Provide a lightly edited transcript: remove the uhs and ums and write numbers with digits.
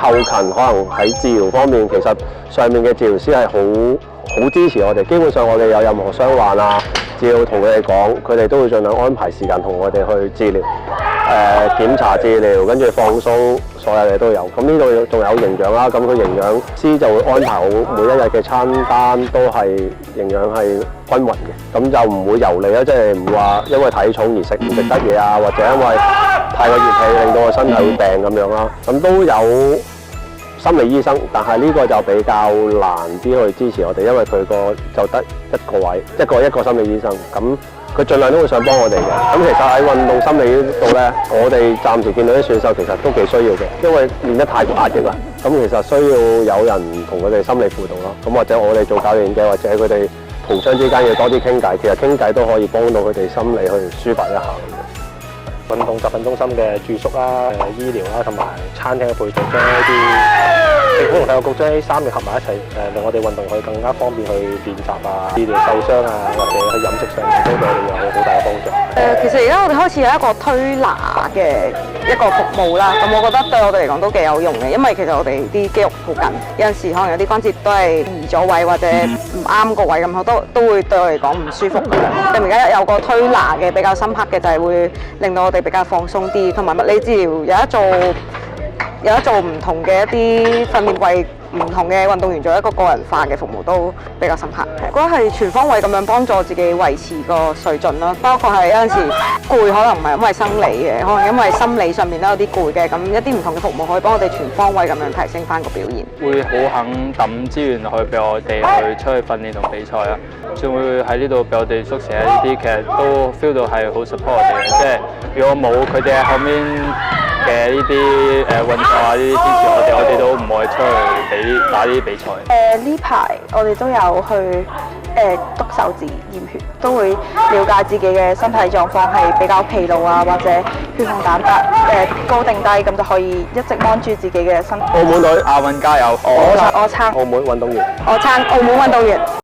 後勤可能喺治療方面，其實上面嘅治療師係好支持我哋。基本上我哋有任何傷患啊，只要同佢哋講，佢哋都會盡量安排時間同我哋去治療、檢查治療，跟住放鬆，所有嘢都有。咁呢度仲有營養啦，咁佢營養師就會安排好每一日嘅餐單都係營養係均勻嘅，咁就唔會油膩啦，即係唔會話因為體重而食唔食得嘢啊，或者因為太過熱氣令到個身體會病咁樣啦。咁都有心理醫生，但係呢個就比較難啲去支持我哋，因為佢個就得一個位，一個心理醫生。咁佢盡量都會想幫我哋嘅。咁其實喺運動心理呢度咧，我哋暫時見到啲選手其實都幾需要嘅，因為練得太過壓抑啦。咁其實需要有人同佢哋心理輔導咯。咁或者我哋做教練嘅，或者佢哋同窗之間要多啲傾偈，其實傾偈都可以幫到佢哋心理去抒發一下。運動集訓中心嘅住宿啦、醫療啦同埋餐廳嘅配套，將呢啲政府同體育局將呢3樣合埋一齊，令我哋運動可以更加方便去練習啊、治療受傷啊，或者去飲食上面都對我哋有好大嘅幫助。其實而家我哋開始有一個推拿嘅一個服務啦，咁我覺得對我哋嚟講都幾有用嘅，因為其實我哋啲肌肉好緊，有陣時可能有啲關節都係移咗位或者唔啱個位咁，都會對我嚟講唔舒服嘅。咁而家有個推拿嘅比較深刻嘅就係會令到我哋比較放鬆啲，同埋物理治療有得做唔同嘅一啲訓練，為唔同嘅運動員做一個個人化嘅服務都比較深刻。我覺得係全方位咁樣幫助自己維持個水準啦，包括係有陣時攰可能唔係因為生理嘅，可能因為心理上面都有啲攰嘅，咁一啲唔同嘅服務可以幫我哋全方位咁樣提升翻個表現。會好肯抌資源落去俾我哋去出去訓練同比賽啊，仲會喺呢度俾我哋宿舍呢啲，其實都 feel 到係好 support 我哋嘅，即係如果冇佢哋喺後面嘅呢啲運動啊，呢啲支持我哋都唔可以出去打呢啲比賽。呢排我哋都有去督手指驗血，都會了解自己嘅身體狀況係比較疲勞啊，或者血紅蛋白高定低，咁就可以一直幫住自己嘅身體。澳門隊亞運加油！我撐澳門運動員。我撐澳門運動員。